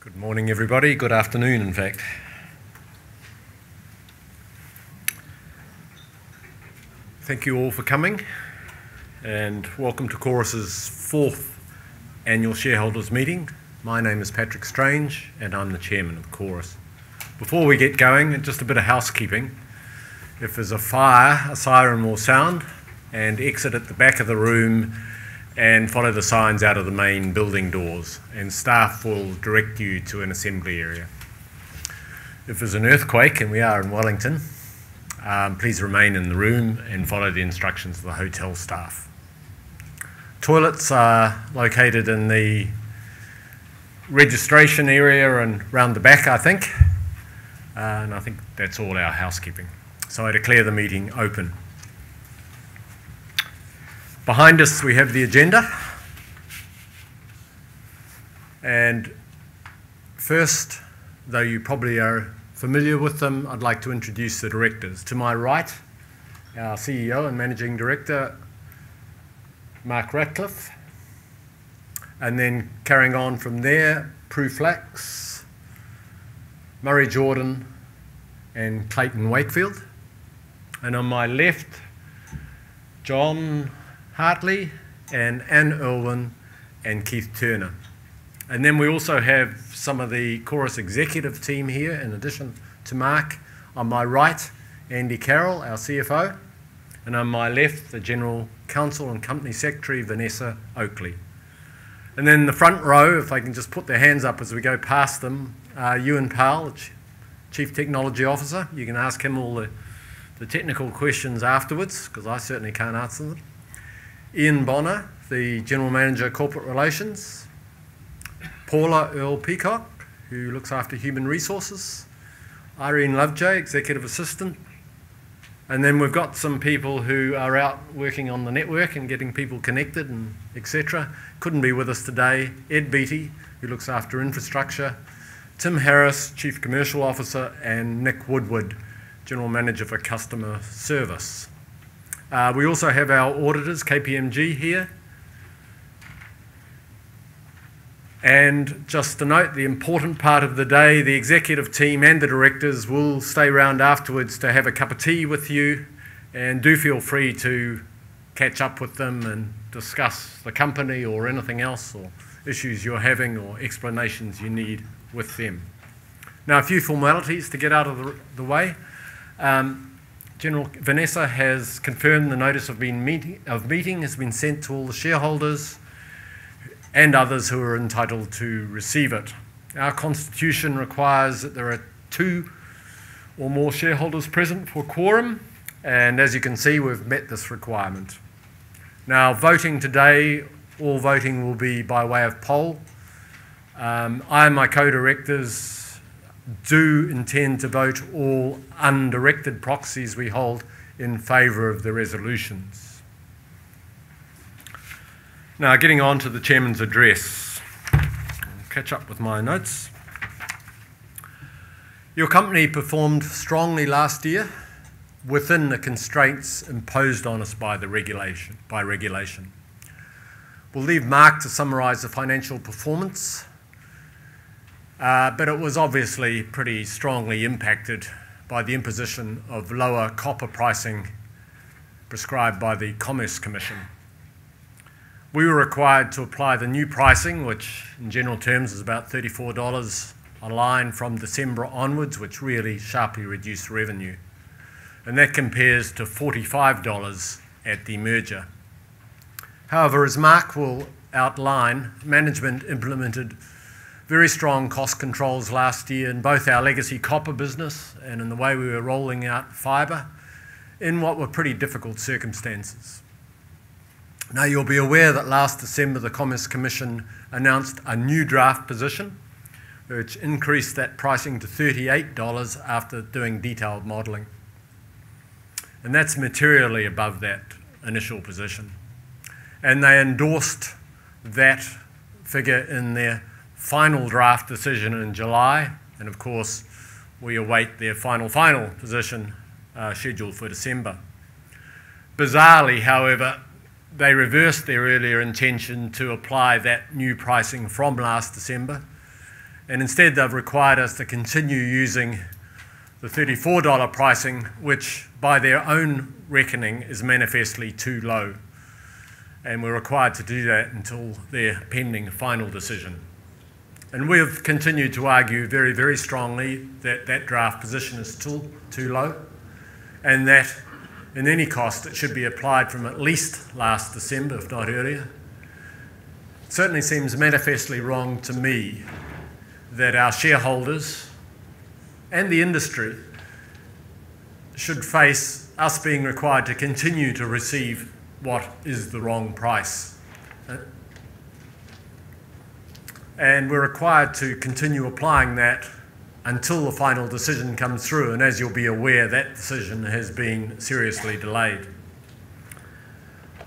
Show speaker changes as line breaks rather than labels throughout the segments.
Good morning, everybody. Good afternoon, in fact. Thank you all for coming, and welcome to Chorus's fourth annual shareholders meeting. My name is Patrick Strange, and I'm the chairman of Chorus. Before we get going, just a bit of housekeeping. If there's a fire, a siren will sound, and exit at the back of the room and follow the signs out of the main building doors, and staff will direct you to an assembly area. If there's an earthquake, and we are in Wellington, please remain in the room and follow the instructions of the hotel staff. Toilets are located in the registration area and round the back, I think, and I think that's all our housekeeping. So I declare the meeting open. Behind us we have the agenda, and first, though you probably are familiar with them, I'd like to introduce the directors. To my right, our CEO and Managing Director, Mark Ratcliffe, and then carrying on from there, Prue Flax, Murray Jordan, and Clayton Wakefield. And on my left, John Hartley and Anne Irwin and Keith Turner. And then we also have some of the Chorus executive team here, in addition to Mark. On my right, Andy Carroll, our CFO, and on my left, the General Counsel and Company Secretary, Vanessa Oakley. And then the front row, if they can just put their hands up as we go past them, Ewan Powell, Chief Technology Officer. You can ask him all the technical questions afterwards, because I certainly can't answer them. Ian Bonner, the General Manager, Corporate Relations. Paula Earle-Peacock, who looks after Human Resources. Irene Lovejoy, Executive Assistant. And then we've got some people who are out working on the network and getting people connected and etc. Couldn't be with us today. Ed Beattie, who looks after infrastructure. Tim Harris, Chief Commercial Officer, and Nick Woodward, General Manager for Customer Service. We also have our auditors, KPMG, here. And just to note, the important part of the day, the executive team and the directors will stay around afterwards to have a cup of tea with you, and do feel free to catch up with them and discuss the company or anything else, or issues you're having or explanations you need with them. Now, a few formalities to get out of the way. General Vanessa has confirmed the notice of meeting has been sent to all the shareholders and others who are entitled to receive it. Our constitution requires that there are 2 or more shareholders present for quorum, and as you can see, we've met this requirement. Now, voting today, all voting will be by way of poll. I and my co-directors do intend to vote all undirected proxies we hold in favour of the resolutions. Now, getting on to the Chairman's address. I'll catch up with my notes. Your company performed strongly last year within the constraints imposed on us by regulation. We'll leave Mark to summarise the financial performance, but it was obviously pretty strongly impacted by the imposition of lower copper pricing prescribed by the Commerce Commission. We were required to apply the new pricing, which in general terms is about $34 a line from December onwards, which really sharply reduced revenue. And that compares to $45 at the merger. However, as Mark will outline, management implemented very strong cost controls last year in both our legacy copper business and in the way we were rolling out fibre in what were pretty difficult circumstances. Now, you'll be aware that last December the Commerce Commission announced a new draft position which increased that pricing to $38 after doing detailed modelling. And that's materially above that initial position. And they endorsed that figure in their final draft decision in July, and of course we await their final position scheduled for December. Bizarrely, however, they reversed their earlier intention to apply that new pricing from last December And instead they've required us to continue using the $34 pricing, which by their own reckoning is manifestly too low. And we're required to do that until their pending final decision. And we've continued to argue very, very strongly that that draft position is still too low, and that in any cost it should be applied from at least last December, if not earlier. It certainly seems manifestly wrong to me that our shareholders and the industry should face us being required to continue to receive what is the wrong price. And we're required to continue applying that until the final decision comes through, and as you'll be aware, that decision has been seriously delayed.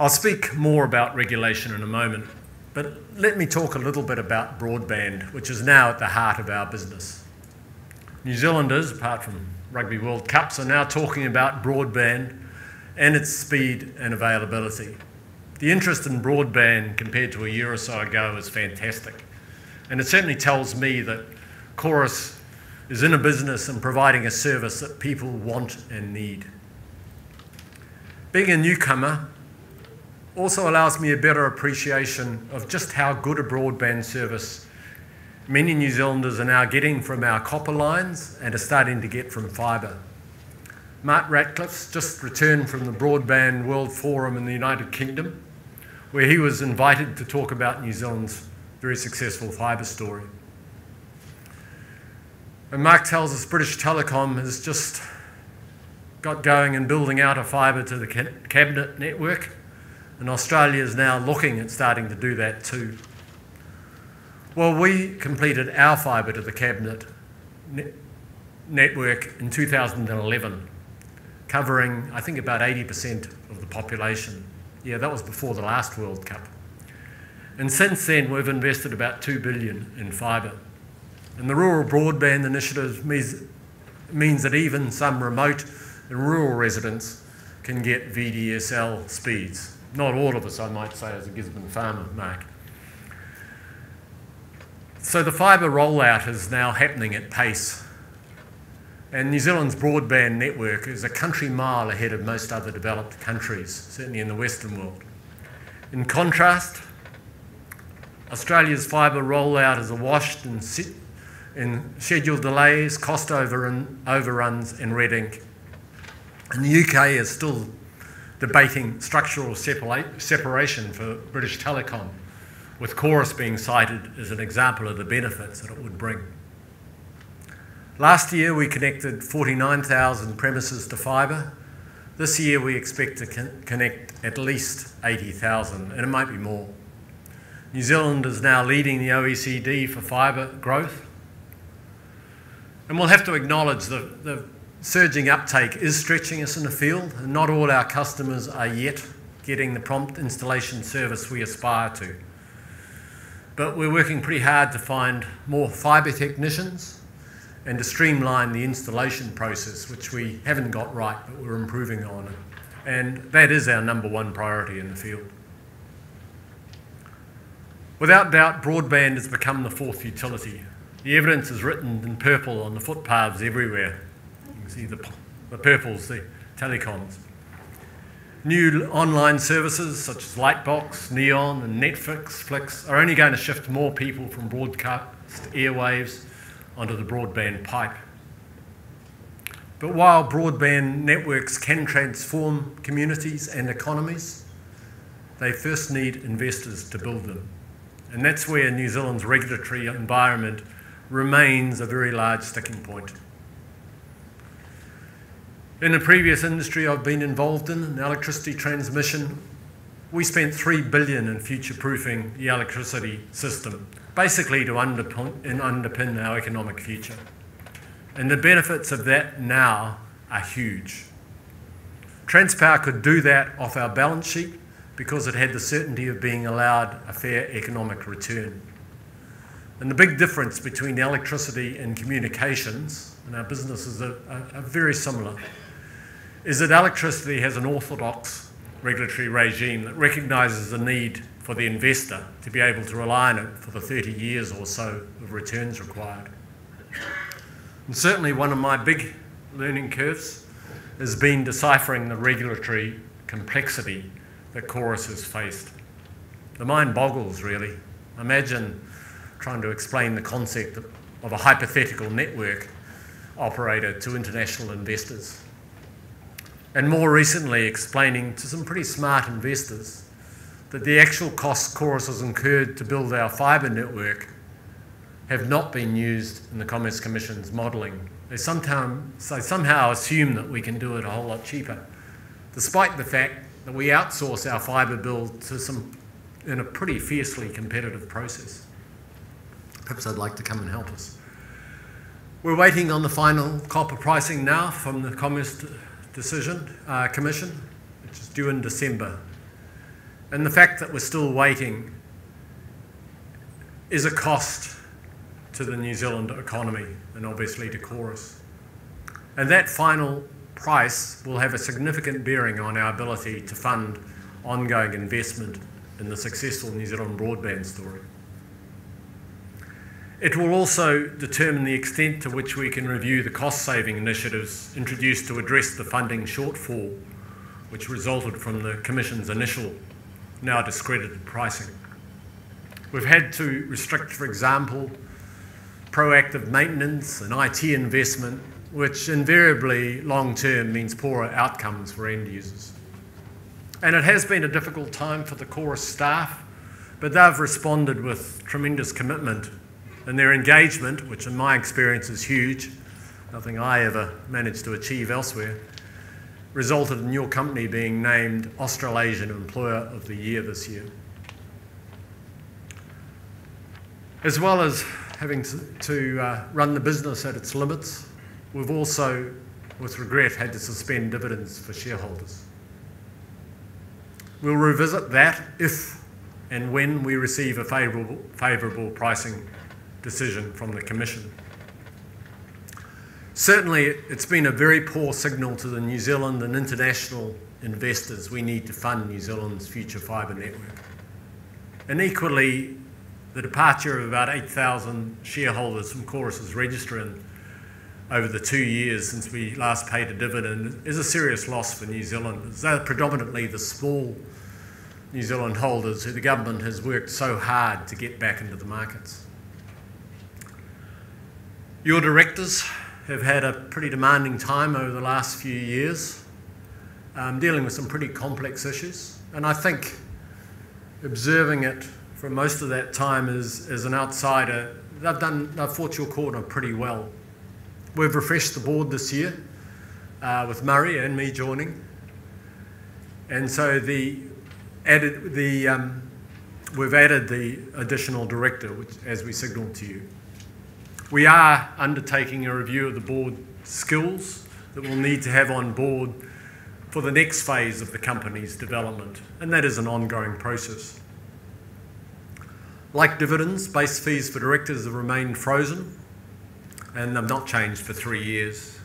I'll speak more about regulation in a moment, but let me talk a little bit about broadband, which is now at the heart of our business. New Zealanders, apart from Rugby World Cups, are now talking about broadband and its speed and availability. The interest in broadband compared to a year or so ago is fantastic. And it certainly tells me that Chorus is in a business and providing a service that people want and need. Being a newcomer also allows me a better appreciation of just how good a broadband service many New Zealanders are now getting from our copper lines and are starting to get from fibre. Mark Ratcliffe's just returned from the Broadband World Forum in the United Kingdom, where he was invited to talk about New Zealand's very successful fibre story. And Mark tells us British Telecom has just got going and building out a fibre to the cabinet network, and Australia is now looking at starting to do that too. Well, we completed our fibre to the cabinet network in 2011, covering, I think, about 80% of the population. Yeah, that was before the last World Cup. And since then, we've invested about $2 billion in fibre. And the Rural Broadband Initiative means that even some remote and rural residents can get VDSL speeds. Not all of us, I might say, as a Gisborne farmer, Mark. So the fibre rollout is now happening at pace. And New Zealand's broadband network is a country mile ahead of most other developed countries, certainly in the Western world. In contrast, Australia's fibre rollout is awash in schedule delays, cost overruns and red ink. And the UK is still debating structural separation for British Telecom, with Chorus being cited as an example of the benefits that it would bring. Last year we connected 49,000 premises to fibre. This year we expect to connect at least 80,000, and it might be more. New Zealand is now leading the OECD for fibre growth. And we'll have to acknowledge the surging uptake is stretching us in the field, and not all our customers are yet getting the prompt installation service we aspire to. But we're working pretty hard to find more fibre technicians and to streamline the installation process, which we haven't got right, but we're improving on it. And that is our number one priority in the field. Without doubt, broadband has become the fourth utility. The evidence is written in purple on the footpaths everywhere. You can see the purples, the telecoms. New online services such as Lightbox, Neon and Netflix are only going to shift more people from broadcast airwaves onto the broadband pipe. But while broadband networks can transform communities and economies, they first need investors to build them. And that's where New Zealand's regulatory environment remains a very large sticking point. In a previous industry I've been involved in electricity transmission, we spent $3 billion in future-proofing the electricity system, basically to underpin our economic future. And the benefits of that now are huge. Transpower could do that off our balance sheet because it had the certainty of being allowed a fair economic return. And the big difference between electricity and communications, and our businesses are very similar, is that electricity has an orthodox regulatory regime that recognises the need for the investor to be able to rely on it for the 30 years or so of returns required. And certainly one of my big learning curves has been deciphering the regulatory complexity that Chorus has faced. The mind boggles, really. Imagine trying to explain the concept of a hypothetical network operator to international investors. And more recently, explaining to some pretty smart investors that the actual costs Chorus has incurred to build our fibre network have not been used in the Commerce Commission's modelling. They somehow assume that we can do it a whole lot cheaper, despite the fact that we outsource our fibre build to in a pretty fiercely competitive process. Perhaps they'd like to come and help us. We're waiting on the final copper pricing now from the Commerce Commission, which is due in December. And the fact that we're still waiting is a cost to the New Zealand economy and obviously to Chorus. And that final price will have a significant bearing on our ability to fund ongoing investment in the successful New Zealand broadband story. It will also determine the extent to which we can review the cost-saving initiatives introduced to address the funding shortfall which resulted from the Commission's initial, now discredited pricing. We've had to restrict, for example, proactive maintenance and IT investment, which invariably long-term means poorer outcomes for end users. And it has been a difficult time for the Chorus staff, but they've responded with tremendous commitment, and their engagement, which in my experience is huge, nothing I ever managed to achieve elsewhere, resulted in your company being named Australasian Employer of the Year this year. As well as having to run the business at its limits, we've also, with regret, had to suspend dividends for shareholders. We'll revisit that if and when we receive a favourable pricing decision from the Commission. Certainly, it's been a very poor signal to the New Zealand and international investors we need to fund New Zealand's future fibre network. And equally, the departure of about 8,000 shareholders from Chorus's register over the 2 years since we last paid a dividend is a serious loss for New Zealand. They're predominantly the small New Zealand holders who the government has worked so hard to get back into the markets. Your directors have had a pretty demanding time over the last few years, dealing with some pretty complex issues. And I think observing it for most of that time as an outsider, they've fought your corner pretty well. We've refreshed the board this year with Murray and me joining. And so we've added the additional director, which, as we signalled to you. We are undertaking a review of the board skills that we'll need to have on board for the next phase of the company's development, and that is an ongoing process. Like dividends, base fees for directors have remained frozen and have not changed for 3 years.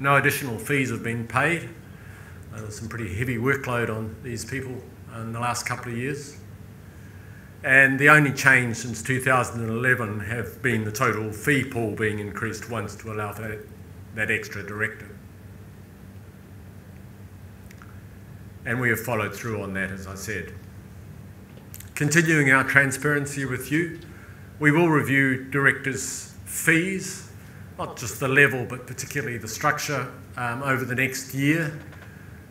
No additional fees have been paid. There's some pretty heavy workload on these people in the last couple of years. And the only change since 2011 have been the total fee pool being increased once to allow for that extra director. And we have followed through on that, as I said. Continuing our transparency with you, we will review directors' fees, not just the level, but particularly the structure over the next year.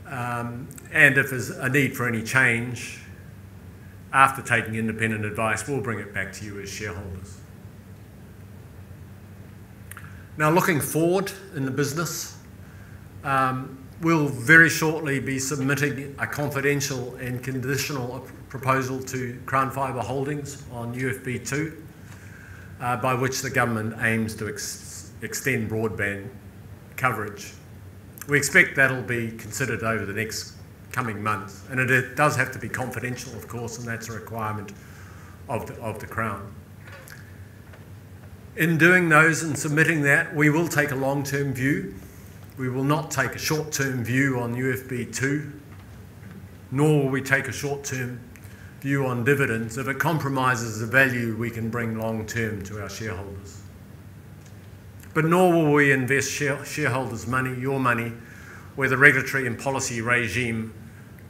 And if there's a need for any change, after taking independent advice, we'll bring it back to you as shareholders. Now, looking forward in the business, we'll very shortly be submitting a confidential and conditional proposal to Crown Fibre Holdings on UFB2, by which the government aims to extend broadband coverage. We expect that'll be considered over the next coming months, and it does have to be confidential, of course, and that's a requirement of the Crown. In doing those and submitting that, we will take a long-term view. We will not take a short-term view on UFB2, nor will we take a short-term view on dividends if it compromises the value we can bring long term to our shareholders. But nor will we invest shareholders' money, your money, where the regulatory and policy regime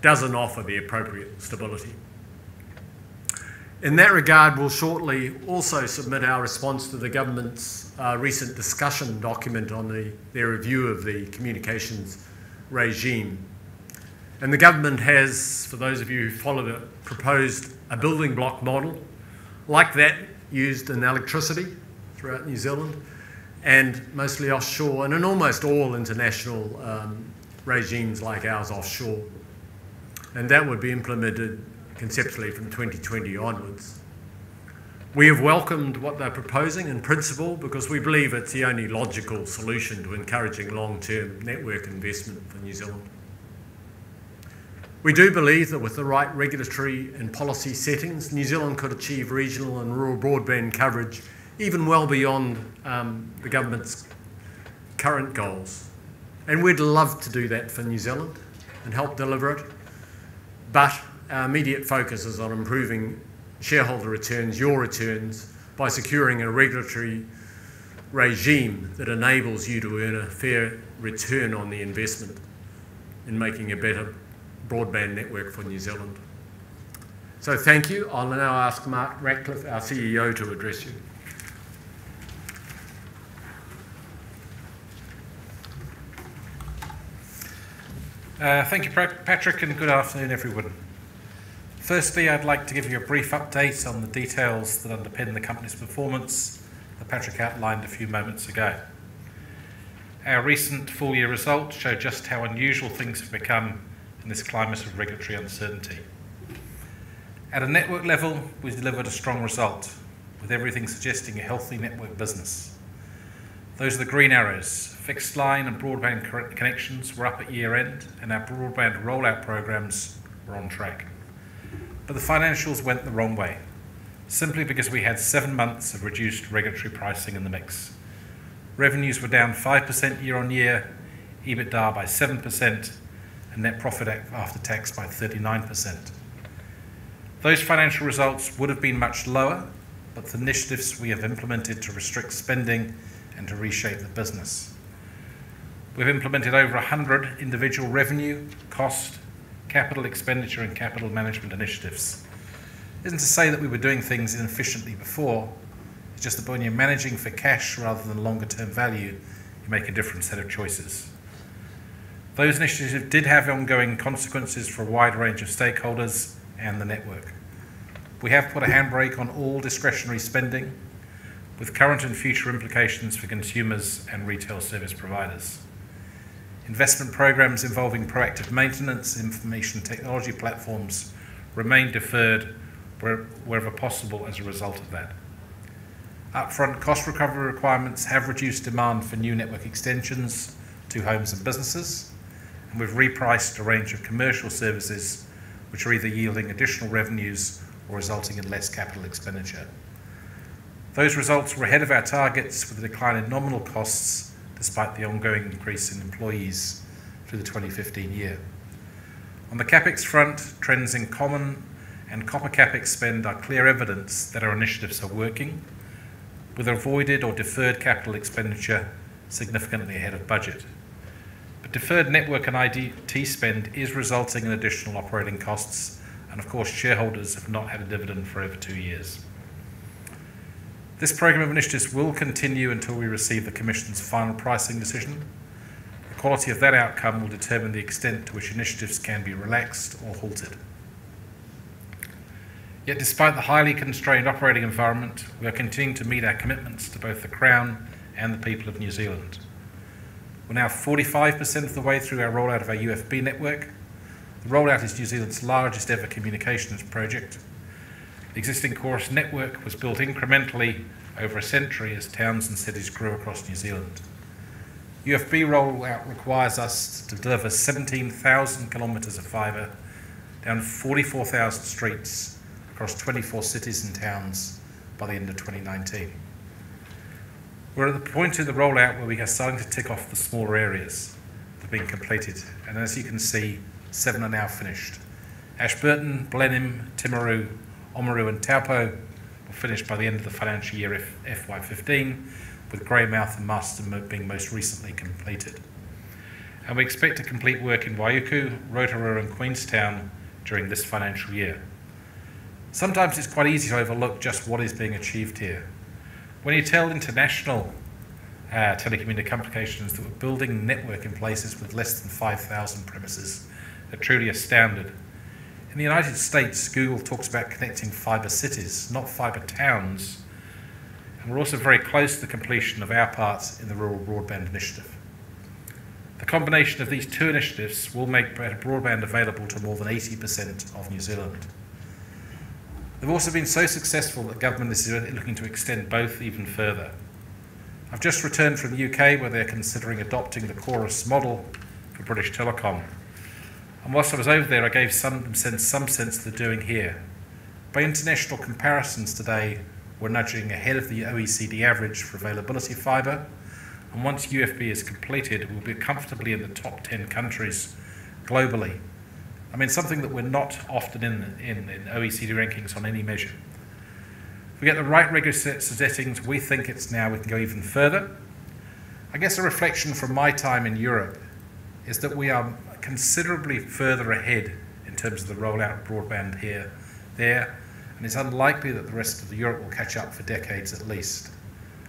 doesn't offer the appropriate stability. In that regard, we'll shortly also submit our response to the government's recent discussion document on their review of the communications regime. And the government has, for those of you who followed it, proposed a building block model like that used in electricity throughout New Zealand and mostly offshore, and in almost all international regimes like ours offshore. And that would be implemented conceptually from 2020 onwards. We have welcomed what they're proposing in principle because we believe it's the only logical solution to encouraging long-term network investment for New Zealand. We do believe that with the right regulatory and policy settings, New Zealand could achieve regional and rural broadband coverage even well beyond the government's current goals. And we'd love to do that for New Zealand and help deliver it. But our immediate focus is on improving shareholder returns, your returns, by securing a regulatory regime that enables you to earn a fair return on the investment in making a better broadband network for New Zealand. So thank you. I'll now ask Mark Ratcliffe, our CEO, to address you.
Thank you, Patrick, and good afternoon, everyone. Firstly, I'd like to give you a brief update on the details that underpin the company's performance that Patrick outlined a few moments ago. Our recent full-year results show just how unusual things have become in this climate of regulatory uncertainty. At a network level, we delivered a strong result, with everything suggesting a healthy network business. Those are the green arrows. Fixed line and broadband connections were up at year end, and our broadband rollout programs were on track. But the financials went the wrong way, simply because we had 7 months of reduced regulatory pricing in the mix. Revenues were down 5% year on year, EBITDA by 7%, and net profit after tax by 39%. Those financial results would have been much lower, but the initiatives we have implemented to restrict spending and to reshape the business. We've implemented over 100 individual revenue, cost, capital expenditure and capital management initiatives. It isn't to say that we were doing things inefficiently before, it's just that when you're managing for cash rather than longer term value, you make a different set of choices. Those initiatives did have ongoing consequences for a wide range of stakeholders and the network. We have put a handbrake on all discretionary spending, with current and future implications for consumers and retail service providers. Investment programs involving proactive maintenance, information technology platforms remain deferred wherever possible as a result of that. Upfront cost recovery requirements have reduced demand for new network extensions to homes and businesses, and we've repriced a range of commercial services which are either yielding additional revenues or resulting in less capital expenditure. Those results were ahead of our targets, with a decline in nominal costs despite the ongoing increase in employees through the 2015 year. On the CapEx front, trends in common and copper CapEx spend are clear evidence that our initiatives are working, with avoided or deferred capital expenditure significantly ahead of budget. But deferred network and IT spend is resulting in additional operating costs, and of course shareholders have not had a dividend for over 2 years. This programme of initiatives will continue until we receive the Commission's final pricing decision. The quality of that outcome will determine the extent to which initiatives can be relaxed or halted. Yet despite the highly constrained operating environment, we are continuing to meet our commitments to both the Crown and the people of New Zealand. We're now 45% of the way through our rollout of our UFB network. The rollout is New Zealand's largest ever communications project. The existing Chorus network was built incrementally over a century as towns and cities grew across New Zealand. UFB rollout requires us to deliver 17,000 kilometres of fibre down 44,000 streets across 24 cities and towns by the end of 2019. We're at the point in the rollout where we are starting to tick off the smaller areas that have been completed, and as you can see, 7 are now finished. Ashburton, Blenheim, Timaru, Oamaru and Taupo will finish by the end of the financial year FY15, with Greymouth and Masterton being most recently completed. And we expect to complete work in Waiuku, Rotorua and Queenstown during this financial year. Sometimes it's quite easy to overlook just what is being achieved here. When you tell international telecommunications that we're building network in places with less than 5,000 premises, they're truly astounded. In the United States, Google talks about connecting fibre cities, not fibre towns, and we're also very close to the completion of our parts in the Rural Broadband Initiative. The combination of these two initiatives will make broadband available to more than 80% of New Zealand. They've also been so successful that government is looking to extend both even further. I've just returned from the UK where they're considering adopting the Chorus model for British Telecom. And whilst I was over there, I gave some sense of the doing here. By international comparisons today, we're nudging ahead of the OECD average for availability of fibre, and once UFB is completed, we'll be comfortably in the top 10 countries globally. I mean, something that we're not often in OECD rankings on any measure. If we get the right regulatory settings, we think we can go even further. I guess a reflection from my time in Europe is that we are considerably further ahead in terms of the rollout of broadband there, and it's unlikely that the rest of Europe will catch up for decades at least.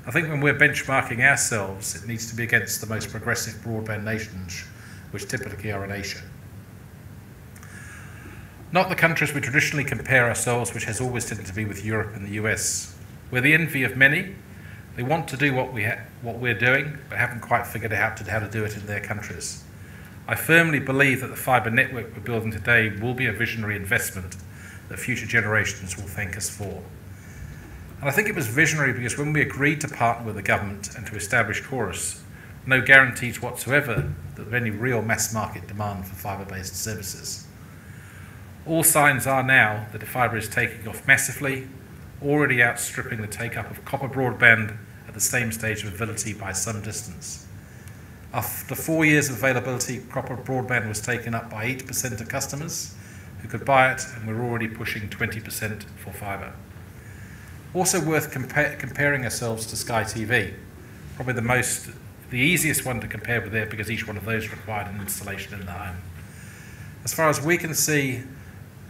I think when we're benchmarking ourselves, it needs to be against the most progressive broadband nations, which typically are in Asia. Not the countries we traditionally compare ourselves, which has always tended to be with Europe and the US. We're the envy of many. They want to do what we're doing, but haven't quite figured out how to do it in their countries. I firmly believe that the fibre network we're building today will be a visionary investment that future generations will thank us for. And I think it was visionary because when we agreed to partner with the government and to establish Chorus, no guarantees whatsoever that there any real mass market demand for fibre-based services. All signs are now that fibre is taking off massively, already outstripping the take-up of copper broadband at the same stage of availability by some distance. After 4 years of availability, copper broadband was taken up by 8% of customers who could buy it, and we're already pushing 20% for fibre. Also worth comparing ourselves to Sky TV, probably the easiest one to compare with there because each one of those required an installation in the home. As far as we can see,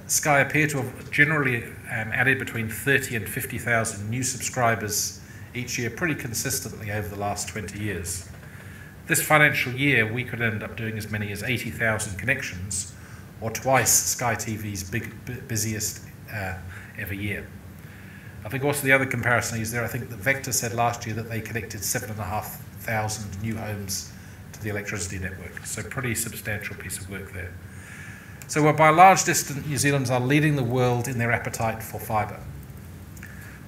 Sky appear to have generally added between 30 and 50,000 new subscribers each year pretty consistently over the last 20 years. This financial year, we could end up doing as many as 80,000 connections, or twice Sky TV's busiest ever year. I think also the other comparison is there, I think that Vector said last year that they connected 7,500 new homes to the electricity network, so pretty substantial piece of work there. So by a large distance, New Zealanders are leading the world in their appetite for fibre.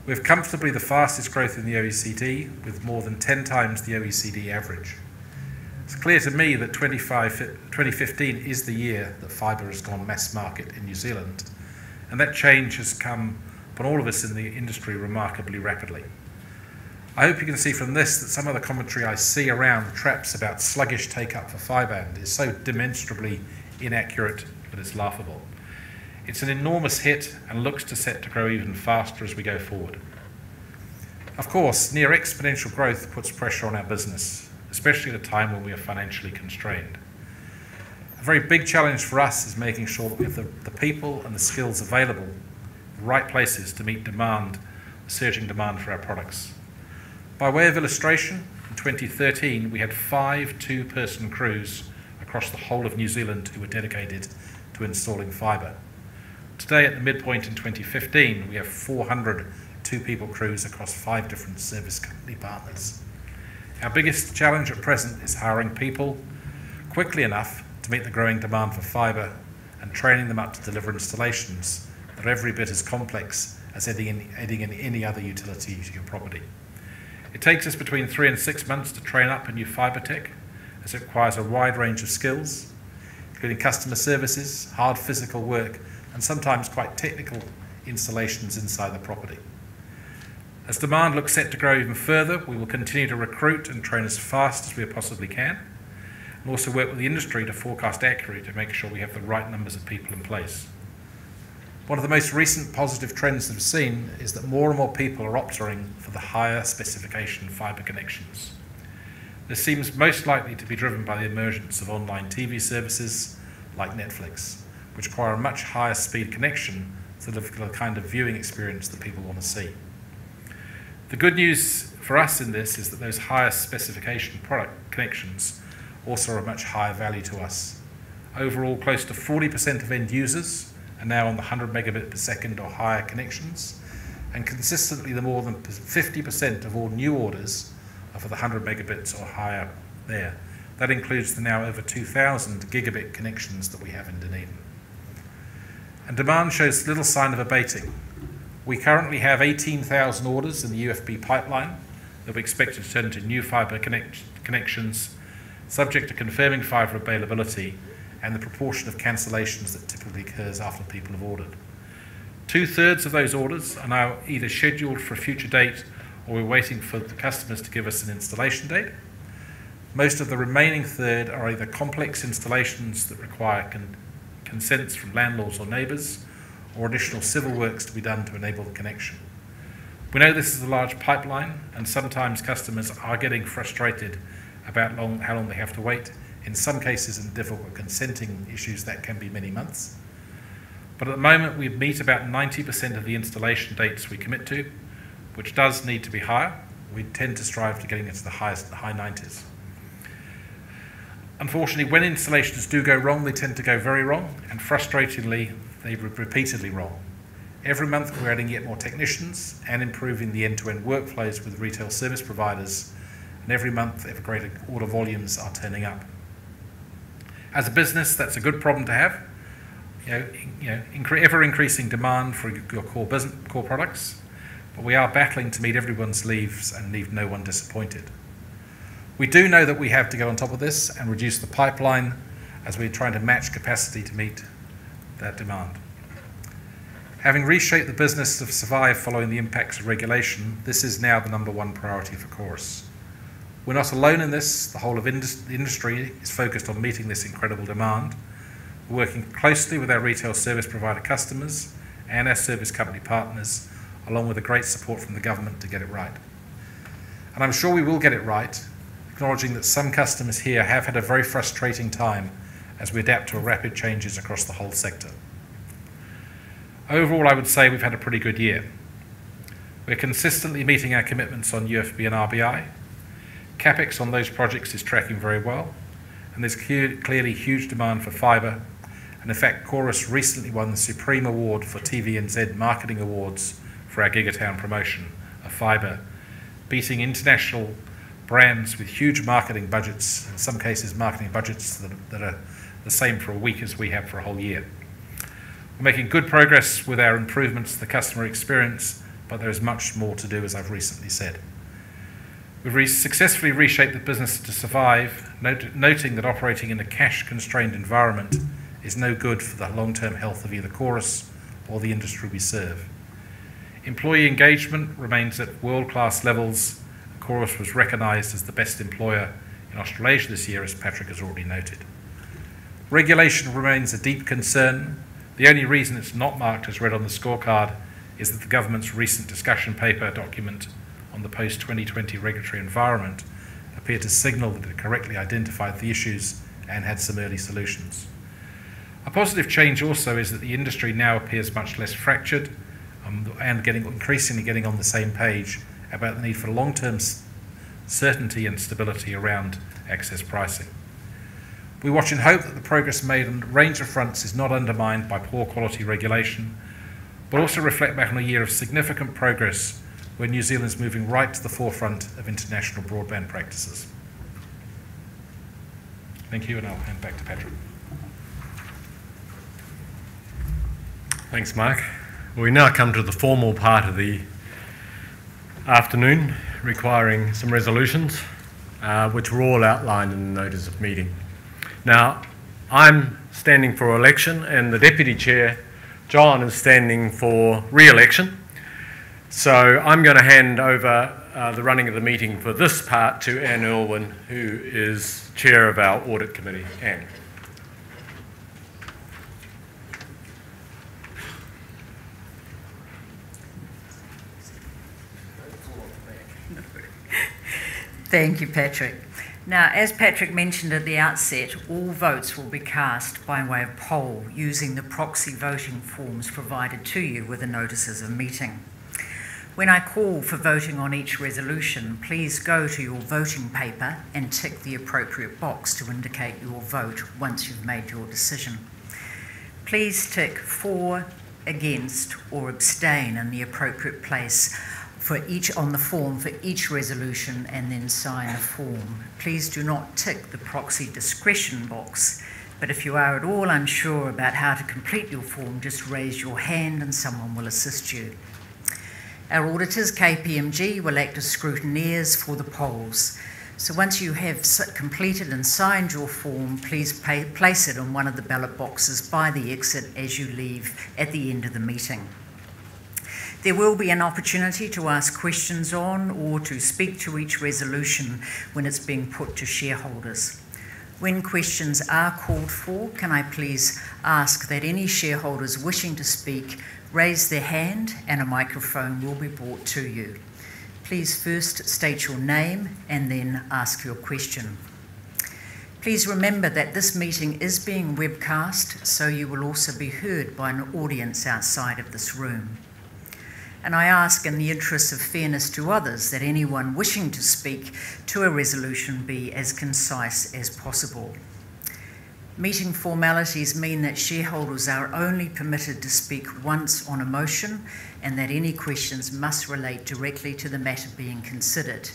We have comfortably the fastest growth in the OECD, with more than 10 times the OECD average. It's clear to me that 2015 is the year that fibre has gone mass market in New Zealand, and that change has come upon all of us in the industry remarkably rapidly. I hope you can see from this that some of the commentary I see around the traps about sluggish take-up for fibre is so demonstrably inaccurate that it's laughable. It's an enormous hit and looks set to grow even faster as we go forward. Of course, near exponential growth puts pressure on our business, especially at a time when we are financially constrained. A very big challenge for us is making sure that we have the people and the skills available in the right places to meet demand, the surging demand for our products. By way of illustration, in 2013 we had 5 two-person crews across the whole of New Zealand who were dedicated to installing fibre. Today, at the midpoint in 2015, we have 400 two-people crews across 5 different service company partners. Our biggest challenge at present is hiring people quickly enough to meet the growing demand for fibre and training them up to deliver installations that are every bit as complex as adding in any other utility to your property. It takes us between 3 and 6 months to train up a new fibre tech, as it requires a wide range of skills, including customer services, hard physical work, and sometimes quite technical installations inside the property. As demand looks set to grow even further, we will continue to recruit and train as fast as we possibly can, and also work with the industry to forecast accurately to make sure we have the right numbers of people in place. One of the most recent positive trends that we've seen is that more and more people are opting for the higher specification fibre connections. This seems most likely to be driven by the emergence of online TV services like Netflix, which require a much higher speed connection to deliver the kind of viewing experience that people want to see. The good news for us in this is that those higher specification product connections also are a much higher value to us. Overall, close to 40% of end users are now on the 100 megabit per second or higher connections, and consistently the more than 50% of all new orders are for the 100 megabits or higher there. That includes the now over 2,000 gigabit connections that we have in Dunedin. And demand shows little sign of abating. We currently have 18,000 orders in the UFB pipeline that we expect to turn into new fibre connections, subject to confirming fibre availability and the proportion of cancellations that typically occurs after people have ordered. 2/3 of those orders are now either scheduled for a future date or we're waiting for the customers to give us an installation date. Most of the remaining third are either complex installations that require consents from landlords or neighbours, or additional civil works to be done to enable the connection. We know this is a large pipeline, and sometimes customers are getting frustrated about how long they have to wait. In some cases, in difficult consenting issues, that can be many months. But at the moment, we meet about 90% of the installation dates we commit to, which does need to be higher. We tend to strive to getting into the high 90s. Unfortunately, when installations do go wrong, they tend to go very wrong, and frustratingly, they're repeatedly wrong. Every month we're adding yet more technicians and improving the end-to-end workflows with retail service providers, and every month ever greater order volumes are turning up. As a business, that's a good problem to have. Ever-increasing demand for your core products, but we are battling to meet everyone's needs and leave no one disappointed. We do know that we have to get on top of this and reduce the pipeline as we're trying to match capacity to meet that demand. Having reshaped the business to survive following the impacts of regulation, this is now the #1 priority for Chorus. We're not alone in this. The whole of the industry is focused on meeting this incredible demand. We're working closely with our retail service provider customers and our service company partners, along with the great support from the government to get it right. And I'm sure we will get it right, acknowledging that some customers here have had a very frustrating time as we adapt to rapid changes across the whole sector. Overall, I would say we've had a pretty good year. We're consistently meeting our commitments on UFB and RBI. CapEx on those projects is tracking very well, and there's clearly huge demand for fibre. And in fact, Chorus recently won the Supreme Award for TVNZ Marketing Awards for our Gigatown promotion of fibre, beating international brands with huge marketing budgets, in some cases marketing budgets that are the same for a week as we have for a whole year. We're making good progress with our improvements to the customer experience, but there is much more to do, as I've recently said. We've successfully reshaped the business to survive, noting that operating in a cash-constrained environment is no good for the long-term health of either Chorus or the industry we serve. Employee engagement remains at world-class levels. Chorus was recognised as the best employer in Australasia this year, as Patrick has already noted. Regulation remains a deep concern. The only reason it's not marked as red on the scorecard is that the government's recent discussion paper document on the post-2020 regulatory environment appeared to signal that it correctly identified the issues and had some early solutions. A positive change also is that the industry now appears much less fractured and increasingly getting on the same page about the need for long-term certainty and stability around access pricing. We watch and hope that the progress made on a range of fronts is not undermined by poor quality regulation, but also reflect back on a year of significant progress where New Zealand's moving right to the forefront of international broadband practices. Thank you, and I'll hand back to Patrick.
Thanks, Mark. We now come to the formal part of the afternoon, requiring some resolutions, which were all outlined in the notice of meeting. Now, I'm standing for election, and the Deputy Chair, John, is standing for re-election. So I'm going to hand over the running of the meeting for this part to Anne Irwin, who is Chair of our Audit Committee. Anne.
Thank you, Patrick. Now, as Patrick mentioned at the outset, all votes will be cast by way of poll using the proxy voting forms provided to you with the notices of meeting. When I call for voting on each resolution, please go to your voting paper and tick the appropriate box to indicate your vote once you've made your decision. Please tick for, against, or abstain in the appropriate place on the form for each resolution, and then sign the form. Please do not tick the proxy discretion box, but if you are at all unsure about how to complete your form, just raise your hand and someone will assist you. Our auditors, KPMG, will act as scrutineers for the polls. So once you have completed and signed your form, please place it in one of the ballot boxes by the exit as you leave at the end of the meeting. There will be an opportunity to ask questions on or to speak to each resolution when it's being put to shareholders. When questions are called for, can I please ask that any shareholders wishing to speak raise their hand and a microphone will be brought to you. Please first state your name and then ask your question. Please remember that this meeting is being webcast, so you will also be heard by an audience outside of this room. And I ask, in the interest of fairness to others, that anyone wishing to speak to a resolution be as concise as possible. Meeting formalities mean that shareholders are only permitted to speak once on a motion, and that any questions must relate directly to the matter being considered.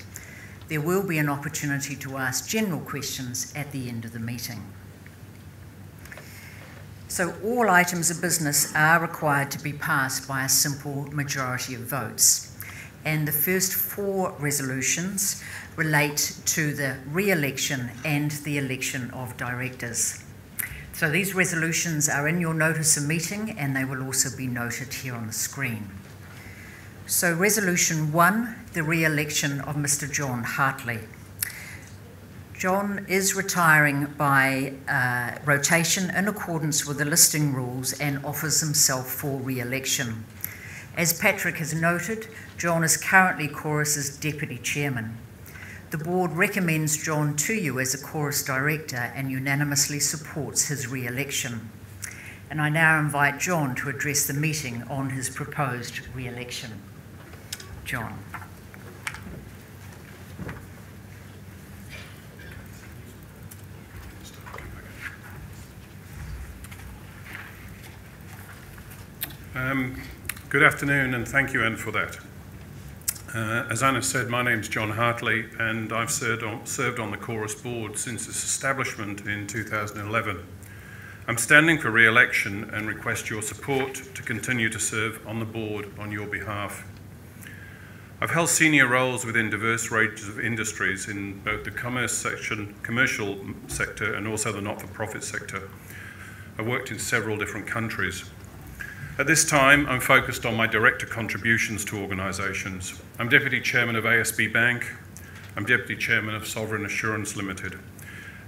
There will be an opportunity to ask general questions at the end of the meeting. So all items of business are required to be passed by a simple majority of votes. And the first 4 resolutions relate to the re-election and the election of directors. So these resolutions are in your notice of meeting, and they will also be noted here on the screen. So Resolution 1, the re-election of Mr. John Hartley. John is retiring by rotation in accordance with the listing rules and offers himself for re-election. As Patrick has noted, John is currently Chorus's Deputy Chairman. The board recommends John to you as a Chorus Director and unanimously supports his re-election. And I now invite John to address the meeting on his proposed re-election. John.
Good afternoon, and thank you, Anne, for that. As Anna said, my name's John Hartley, and I've served on the Chorus board since its establishment in 2011. I'm standing for re-election and request your support to continue to serve on the board on your behalf. I've held senior roles within diverse ranges of industries in both the commercial sector and also the not-for-profit sector. I've worked in several different countries. At this time, I'm focused on my director contributions to organisations. I'm Deputy Chairman of ASB Bank, I'm Deputy Chairman of Sovereign Assurance Limited,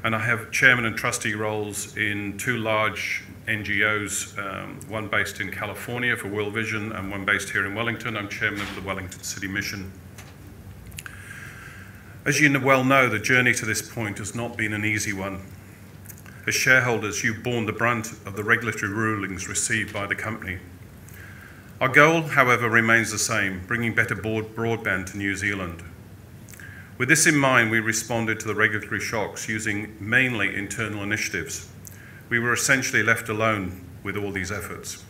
and I have Chairman and Trustee roles in 2 large NGOs, one based in California for World Vision and one based here in Wellington. I'm Chairman of the Wellington City Mission. As you well know, the journey to this point has not been an easy one. As shareholders, you've borne the brunt of the regulatory rulings received by the company. Our goal, however, remains the same, bringing better broadband to New Zealand. With this in mind, we responded to the regulatory shocks using mainly internal initiatives. We were essentially left alone with all these efforts.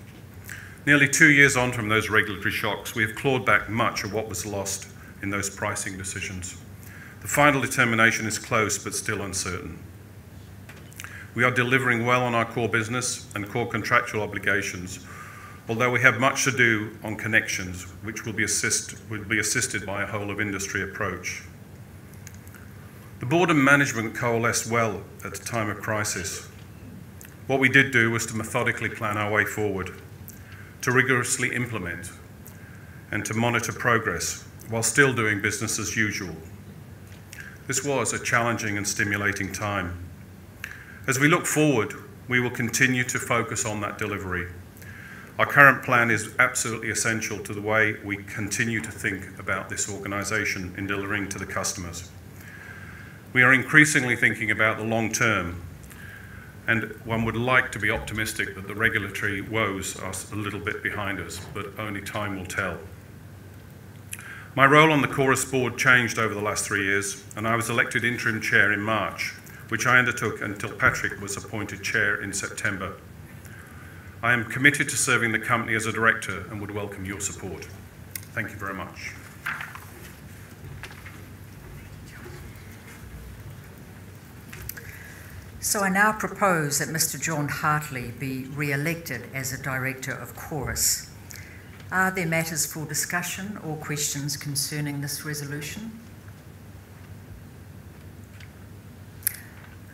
Nearly 2 years on from those regulatory shocks, we have clawed back much of what was lost in those pricing decisions. The final determination is close, but still uncertain. We are delivering well on our core business and core contractual obligations, although we have much to do on connections, which will be assisted by a whole-of-industry approach. The board and management coalesced well at the time of crisis. What we did do was to methodically plan our way forward, to rigorously implement, and to monitor progress while still doing business as usual. This was a challenging and stimulating time. As we look forward, we will continue to focus on that delivery. Our current plan is absolutely essential to the way we continue to think about this organisation in delivering to the customers. We are increasingly thinking about the long term, and one would like to be optimistic that the regulatory woes are a little bit behind us, but only time will tell. My role on the Chorus board changed over the last 3 years, and I was elected interim chair in March, which I undertook until Patrick was appointed chair in September. I am committed to serving the company as a director and would welcome your support. Thank you very much.
So I now propose that Mr. John Hartley be re-elected as a director of Chorus. Are there matters for discussion or questions concerning this resolution?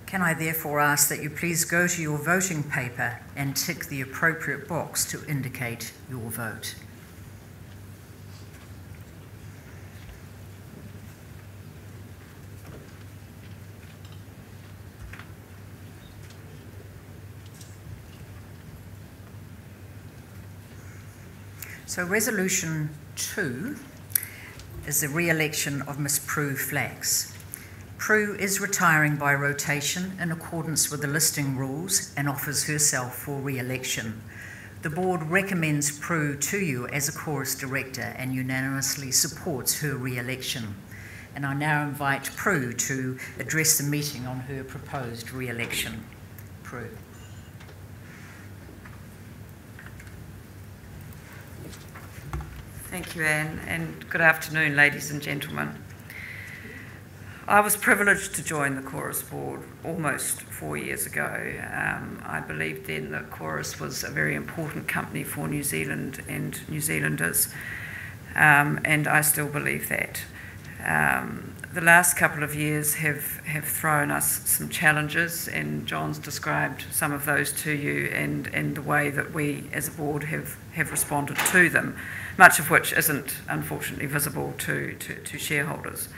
Can I therefore ask that you please go to your voting paper and tick the appropriate box to indicate your vote. So Resolution 2 is the re-election of Ms. Prue Flax. Prue is retiring by rotation in accordance with the listing rules and offers herself for re-election. The board recommends Prue to you as a Chorus director and unanimously supports her re-election. And I now invite Prue to address the meeting on her proposed re-election. Prue.
Thank you, Anne, and good afternoon, ladies and gentlemen. I was privileged to join the Chorus board almost 4 years ago. I believed then that Chorus was a very important company for New Zealand and New Zealanders, and I still believe that. The last couple of years have thrown us some challenges, and John's described some of those to you and the way that we as a board have responded to them, much of which isn't unfortunately visible to shareholders.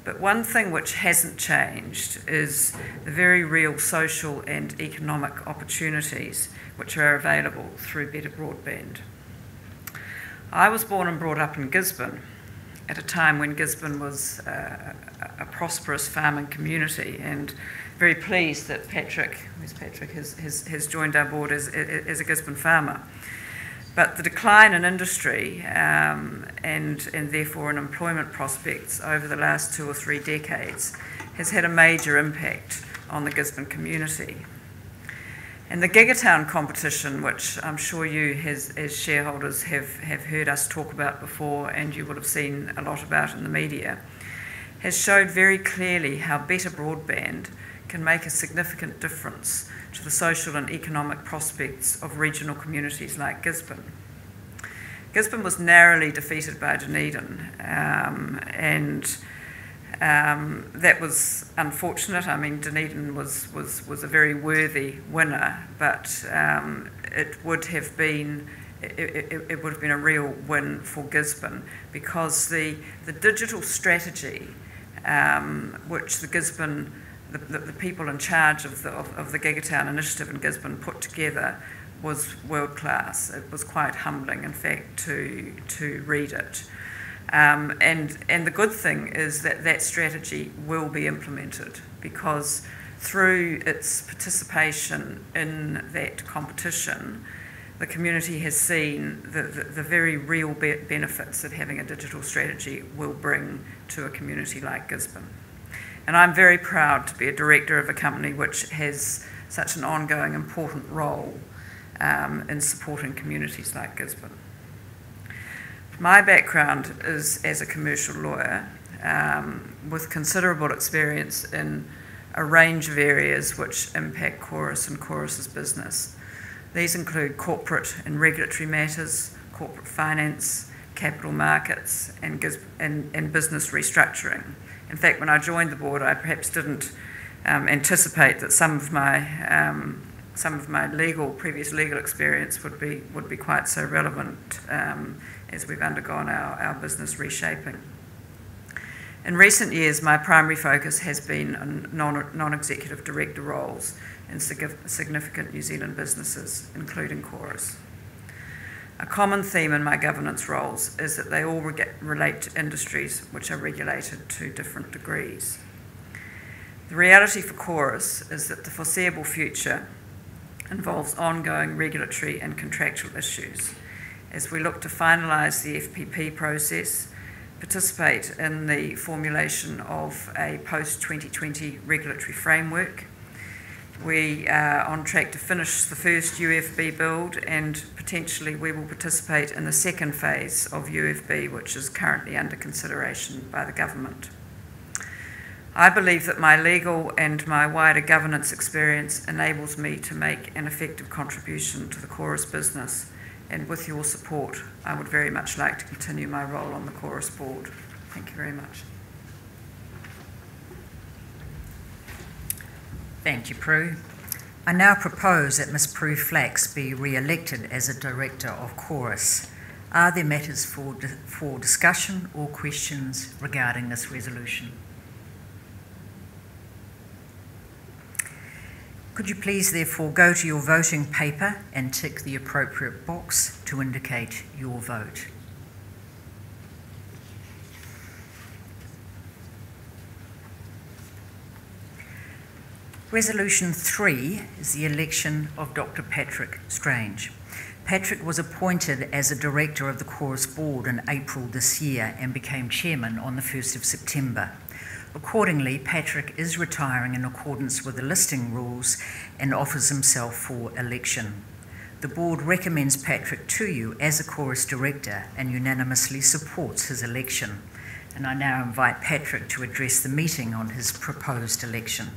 But one thing which hasn't changed is the very real social and economic opportunities which are available through better broadband. I was born and brought up in Gisborne at a time when Gisborne was a prosperous farming community, and very pleased that Patrick has joined our board as a Gisborne farmer. But the decline in industry and therefore in employment prospects over the last 2 or 3 decades has had a major impact on the Gisborne community. And the Gigatown competition, which I'm sure you as shareholders have heard us talk about before, and you will have seen a lot about in the media, has showed very clearly how better broadband can make a significant difference to the social and economic prospects of regional communities like Gisborne. Gisborne was narrowly defeated by Dunedin, and that was unfortunate. I mean, Dunedin was a very worthy winner, but it would have been a real win for Gisborne, because the digital strategy which the Gisborne the people in charge of the Gigatown initiative in Gisborne put together was world class. It was quite humbling, in fact, to read it. And the good thing is that strategy will be implemented, because through its participation in that competition, the community has seen the very real benefits that having a digital strategy will bring to a community like Gisborne. And I'm very proud to be a director of a company which has such an ongoing important role in supporting communities like Gisborne. My background is as a commercial lawyer with considerable experience in a range of areas which impact Chorus and Chorus's business. These include corporate and regulatory matters, corporate finance, capital markets, and business restructuring. In fact, when I joined the board, I perhaps didn't anticipate that some of my previous legal experience would be quite so relevant as we've undergone our business reshaping. In recent years, my primary focus has been on non-executive director roles in significant New Zealand businesses, including Chorus. A common theme in my governance roles is that they all relate to industries which are regulated to different degrees. The reality for Chorus is that the foreseeable future involves ongoing regulatory and contractual issues as we look to finalise the FPP process, participate in the formulation of a post-2020 regulatory framework. We are on track to finish the first UFB build, and potentially we will participate in the second phase of UFB, which is currently under consideration by the government. I believe that my legal and my wider governance experience enables me to make an effective contribution to the Chorus business, and with your support, I would very much like to continue my role on the Chorus board. Thank you very much.
Thank you, Prue. I now propose that Ms. Prue Flax be re-elected as a Director of Chorus. Are there matters for discussion or questions regarding this resolution? Could you please therefore go to your voting paper and tick the appropriate box to indicate your vote. Resolution 3 is the election of Dr. Patrick Strange. Patrick was appointed as a Director of the Chorus Board in April this year and became Chairman on the 1st of September. Accordingly, Patrick is retiring in accordance with the listing rules and offers himself for election. The Board recommends Patrick to you as a Chorus Director and unanimously supports his election. And I now invite Patrick to address the meeting on his proposed election.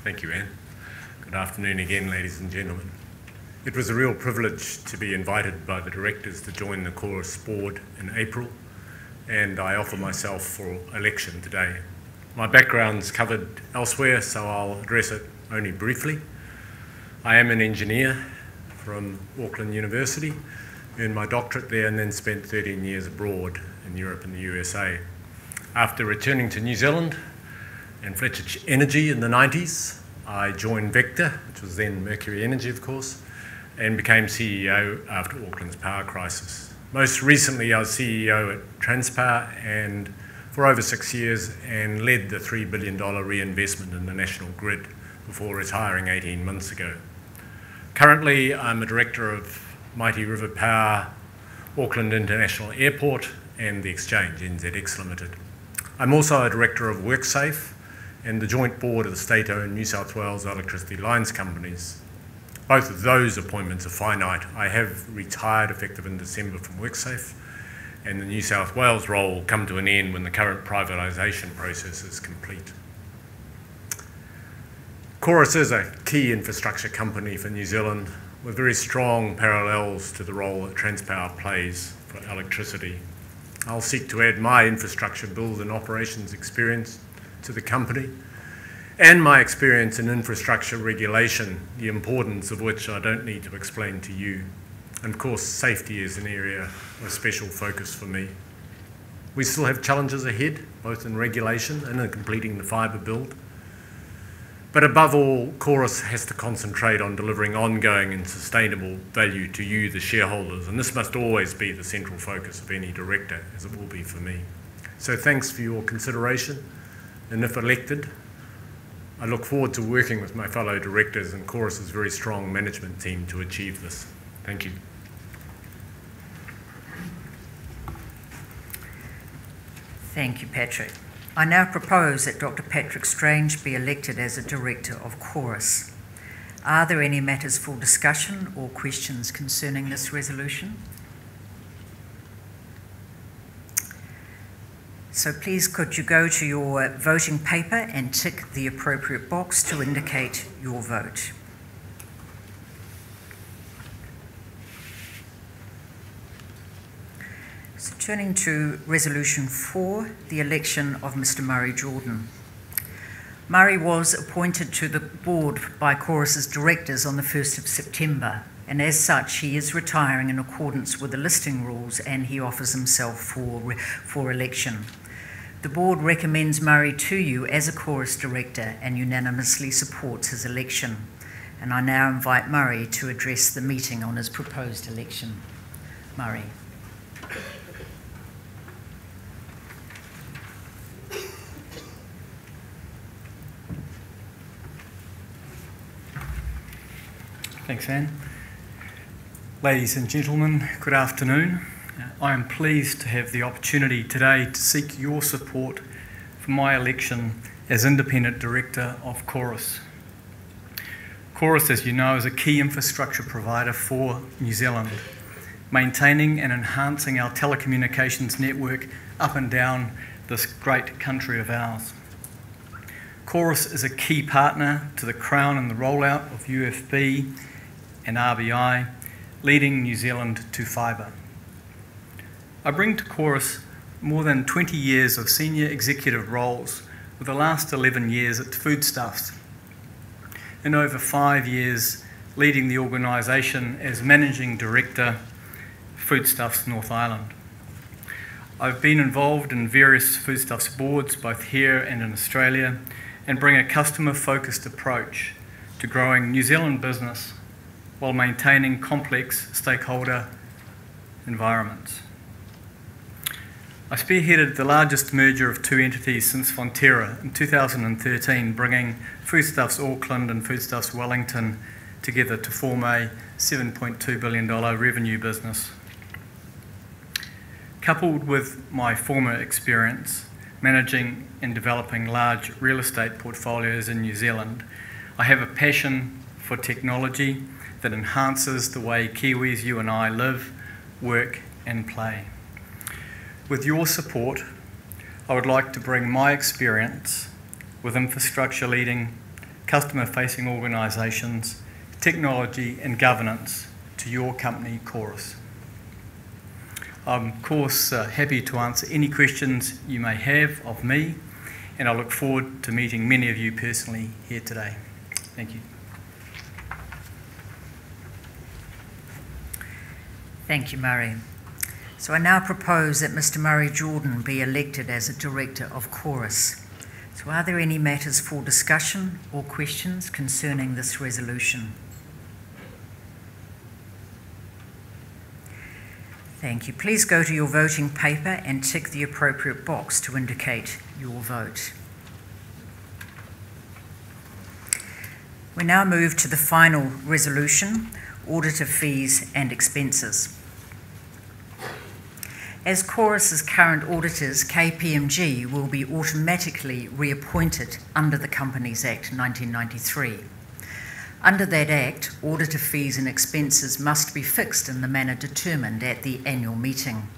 Thank you, Anne. Good afternoon again, ladies and gentlemen. It was a real privilege to be invited by the directors to join the Chorus board in April, and I offer myself for election today. My background's covered elsewhere, so I'll address it only briefly. I am an engineer from Auckland University, earned my doctorate there and then spent 13 years abroad in Europe and the USA. After returning to New Zealand and Fletcher Energy in the 90s, I joined Vector, which was then Mercury Energy, of course, and became CEO after Auckland's power crisis. Most recently, I was CEO at Transpower and for over 6 years and led the $3 billion reinvestment in the national grid before retiring 18 months ago. Currently, I'm a director of Mighty River Power, Auckland International Airport and the Exchange, NZX Limited. I'm also a director of WorkSafe and the joint board of the state-owned New South Wales electricity lines companies. Both of those appointments are finite. I have retired effective in December from WorkSafe, and the New South Wales role will come to an end when the current privatisation process is complete. Chorus is a key infrastructure company for New Zealand with very strong parallels to the role that Transpower plays for electricity. I'll seek to add my infrastructure build and operations experience to the company and my experience in infrastructure regulation, the importance of which I don't need to explain to you. And of course, safety is an area of special focus for me. We still have challenges ahead, both in regulation and in completing the fibre build. But above all, Chorus has to concentrate on delivering ongoing and sustainable value to you, the shareholders, and this must always be the central focus of any director, as it will be for me. So thanks for your consideration, and if elected, I look forward to working with my fellow directors and Chorus's very strong management team to achieve this. Thank you.
Thank you, Patrick. I now propose that Dr. Patrick Strange be elected as a Director of Chorus. Are there any matters for discussion or questions concerning this resolution? So please could you go to your voting paper and tick the appropriate box to indicate your vote. So turning to Resolution 4, the election of Mr. Murray Jordan. Murray was appointed to the board by Chorus's directors on the 1st of September, and as such he is retiring in accordance with the listing rules and he offers himself for election. The board recommends Murray to you as a Chorus director and unanimously supports his election. And I now invite Murray to address the meeting on his proposed election. Murray.
Thanks, Anne. Ladies and gentlemen, good afternoon. I am pleased to have the opportunity today to seek your support for my election as Independent Director of Chorus. Chorus, as you know, is a key infrastructure provider for New Zealand, maintaining and enhancing our telecommunications network up and down this great country of ours. Chorus is a key partner to the Crown in the rollout of UFB and RBI, leading New Zealand to fibre. I bring to Chorus more than 20 years of senior executive roles, with the last 11 years at Foodstuffs, and over 5 years leading the organisation as Managing Director, Foodstuffs North Island. I've been involved in various Foodstuffs boards, both here and in Australia, and bring a customer-focused approach to growing New Zealand business while maintaining complex stakeholder environments. I spearheaded the largest merger of two entities since Fonterra in 2013, bringing Foodstuffs Auckland and Foodstuffs Wellington together to form a $7.2 billion revenue business. Coupled with my former experience managing and developing large real estate portfolios in New Zealand, I have a passion for technology that enhances the way Kiwis, you and I, live, work and play. With your support, I would like to bring my experience with infrastructure leading, customer-facing organisations, technology and governance to your company, Chorus. I'm, of course, happy to answer any questions you may have of me, and I look forward to meeting many of you personally here today. Thank you.
Thank you, Murray. So I now propose that Mr. Murray Jordan be elected as a Director of Chorus. So are there any matters for discussion or questions concerning this resolution? Thank you. Please go to your voting paper and tick the appropriate box to indicate your vote. We now move to the final resolution, auditor fees and expenses. As Chorus's current auditors, KPMG will be automatically reappointed under the Companies Act 1993. Under that Act, auditor fees and expenses must be fixed in the manner determined at the annual meeting.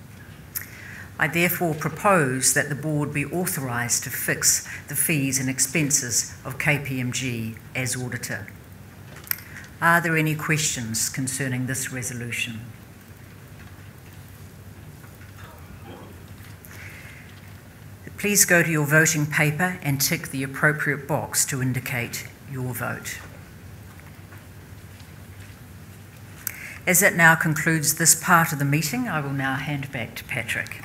I therefore propose that the Board be authorised to fix the fees and expenses of KPMG as auditor. Are there any questions concerning this resolution? Please go to your voting paper and tick the appropriate box to indicate your vote. As that now concludes this part of the meeting, I will now hand back to Patrick.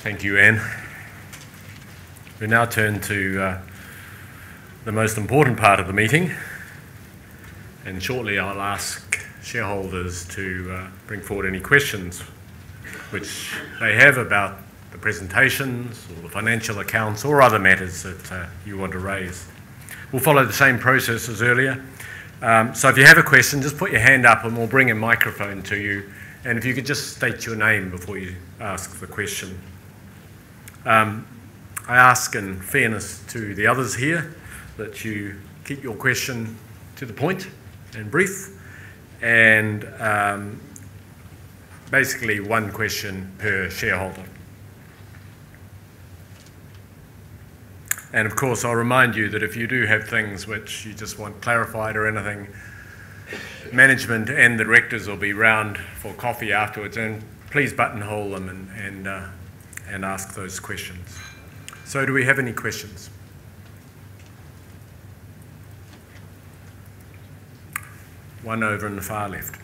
Thank you, Anne. We now turn to the most important part of the meeting, and shortly I'll ask shareholders to bring forward any questions which they have about the presentations or the financial accounts or other matters that you want to raise. We'll follow the same process as earlier. So if you have a question, just put your hand up and we'll bring a microphone to you. And if you could just state your name before you ask the question. I ask in fairness to the others here that you keep your question to the point and brief, and basically one question per shareholder. And of course, I'll remind you that if you do have things which you just want clarified or anything, management and the directors will be round for coffee afterwards, and please buttonhole them and ask those questions. So do we have any questions? One over in the far left.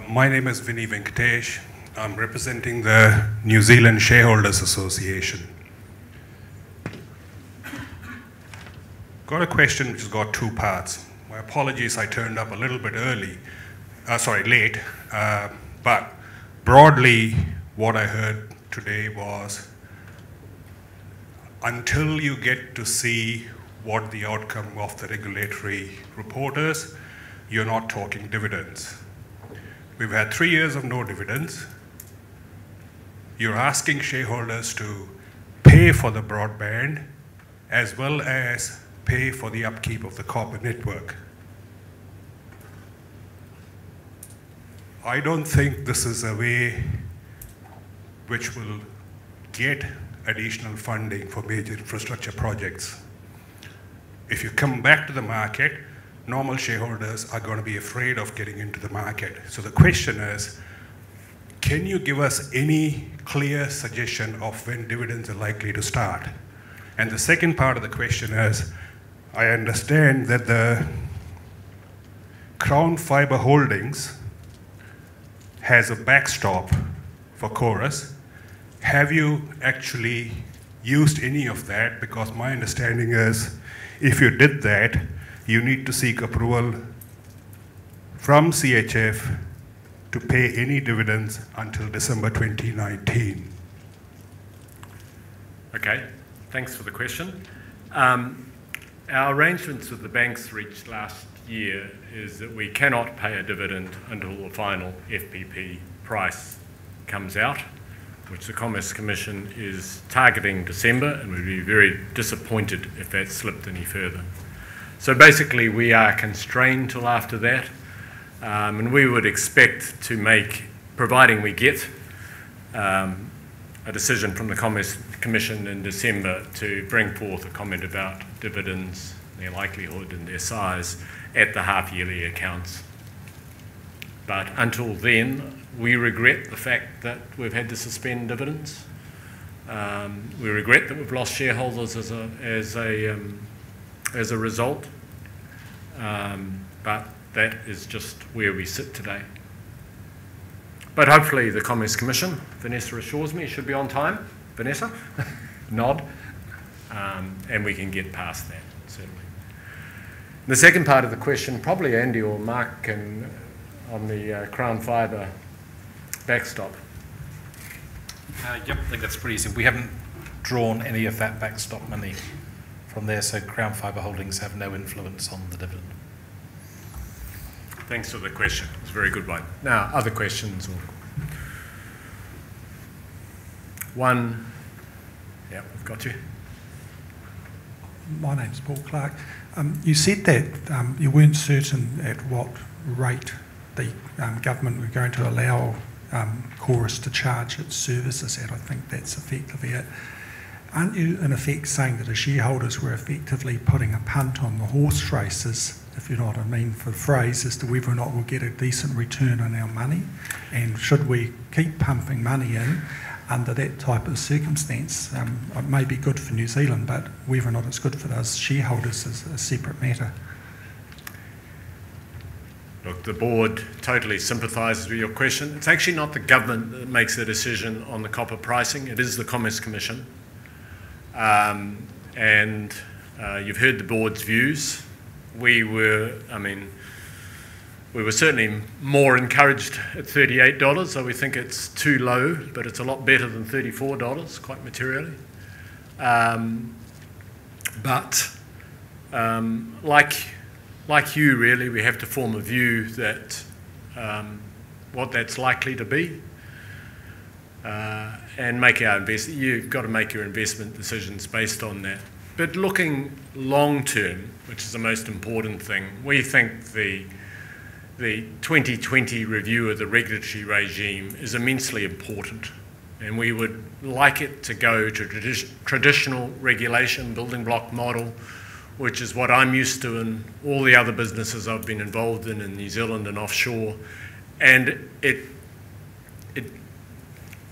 My name is Vinny Venkatesh. I'm representing the New Zealand Shareholders Association. Got a question which has got two parts. My My apologies, I turned up a little bit late. But broadly, what I heard today was, until you get to see what the outcome of the regulatory report is, you're not talking dividends. We've had 3 years of no dividends. You're asking shareholders to pay for the broadband as well as pay for the upkeep of the copper network. I don't think this is a way which will get additional funding for major infrastructure projects. If you come back to the market, normal shareholders are going to be afraid of getting into the market. So the question is, can you give us any clear suggestion of when dividends are likely to start? And the second part of the question is, I understand that the Crown Fibre Holdings has a backstop for Chorus. Have you actually used any of that? Because my understanding is, if you did that, you need to seek approval from CHF to pay any dividends until December 2019.
Okay, thanks for the question. Our arrangements with the banks reached last year is that we cannot pay a dividend until the final FPP price comes out, which the Commerce Commission is targeting December, and we'd be very disappointed if that slipped any further. So basically we are constrained till after that, and we would expect to make, providing we get a decision from the Commerce Commission in December, to bring forth a comment about dividends, their likelihood and their size at the half-yearly accounts. But until then, we regret the fact that we've had to suspend dividends. We regret that we've lost shareholders as a result, but that is just where we sit today. But hopefully the Commerce Commission, Vanessa assures me, should be on time. Vanessa? Nod. And we can get past that, certainly. The second part of the question, probably Andy or Mark can, on the Crown Fibre backstop.
Yep, I think that's pretty easy. We haven't drawn any of that backstop money from there, so Crown Fibre Holdings have no influence on the dividend.
Thanks for the question. It's a very good one. Now, other questions? Or one. Yeah, we've got you.
My name's Paul Clark. You said that you weren't certain at what rate the government were going to allow Chorus to charge its services at. I think that's effectively it. Aren't you, in effect, saying that the shareholders were effectively putting a punt on the horse races, if you know what I mean, for the phrase, as to whether or not we'll get a decent return on our money? And should we keep pumping money in under that type of circumstance? It may be good for New Zealand, but whether or not it's good for those shareholders is a separate matter.
Look, the board totally sympathises with your question. It's actually not the government that makes the decision on the copper pricing. It is the Commerce Commission. And you've heard the board's views. We were certainly more encouraged at $38, so we think it's too low, but it's a lot better than $34, quite materially. Like you, really, we have to form a view that what that's likely to be, and make our investment. You've got to make your investment decisions based on that. But looking long term, which is the most important thing, we think the 2020 review of the regulatory regime is immensely important, and we would like it to go to traditional regulation, building block model, which is what I'm used to in all the other businesses I've been involved in New Zealand and offshore, and it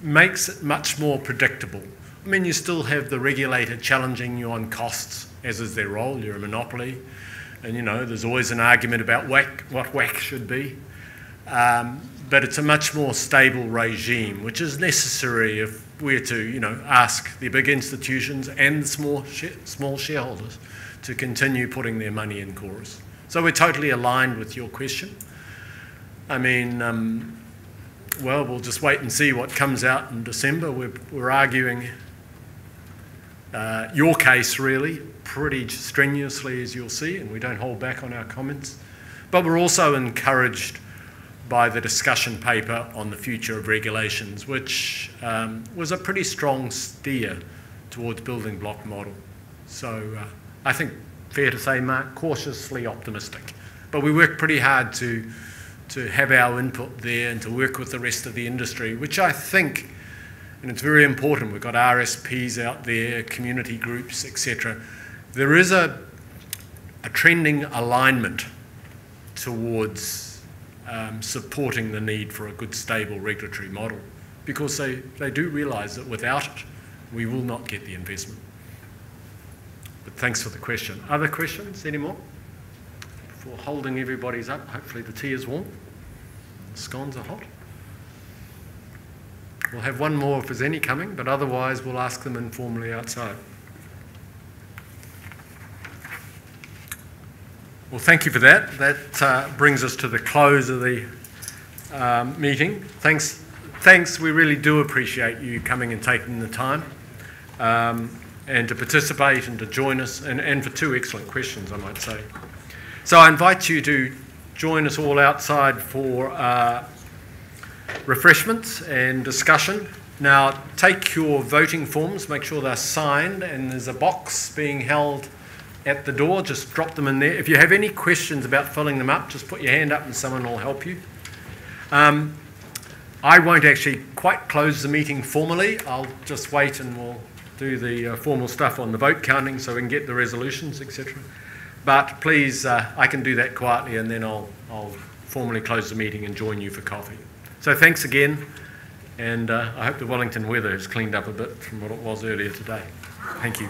makes it much more predictable. I mean, you still have the regulator challenging you on costs, as is their role. You're a monopoly. And, you know, there's always an argument about what WACC should be. But it's a much more stable regime, which is necessary if we're to, you know, ask the big institutions and the small shareholders to continue putting their money in Chorus. So we're totally aligned with your question. I mean, well, we'll just wait and see what comes out in December. We're arguing your case, really, pretty strenuously, as you'll see, and we don't hold back on our comments. But we're also encouraged by the discussion paper on the future of regulations, which was a pretty strong steer towards building block model. So I think, fair to say, Mark, cautiously optimistic. But we worked pretty hard to have our input there and to work with the rest of the industry, which I think, and it's very important, we've got RSPs out there, community groups, etc. There is a trending alignment towards supporting the need for a good, stable regulatory model, because they do realise that without it, we will not get the investment. But thanks for the question. Other questions, any more? Before holding everybody's up, hopefully the tea is warm, the scones are hot. We'll have one more if there's any coming, but otherwise we'll ask them informally outside. Well, thank you for that. That brings us to the close of the meeting. Thanks. We really do appreciate you coming and taking the time and to participate and to join us, and for two excellent questions, I might say. So I invite you to join us all outside for refreshments and discussion. Now, take your voting forms, make sure they're signed, and there's a box being held at the door. Just drop them in there. If you have any questions about filling them up, just put your hand up and someone will help you. I won't actually quite close the meeting formally. I'll just wait and we'll do the formal stuff on the vote counting so we can get the resolutions, etc. But please, I can do that quietly, and then I'll formally close the meeting and join you for coffee. So thanks again, and I hope the Wellington weather has cleaned up a bit from what it was earlier today. Thank you.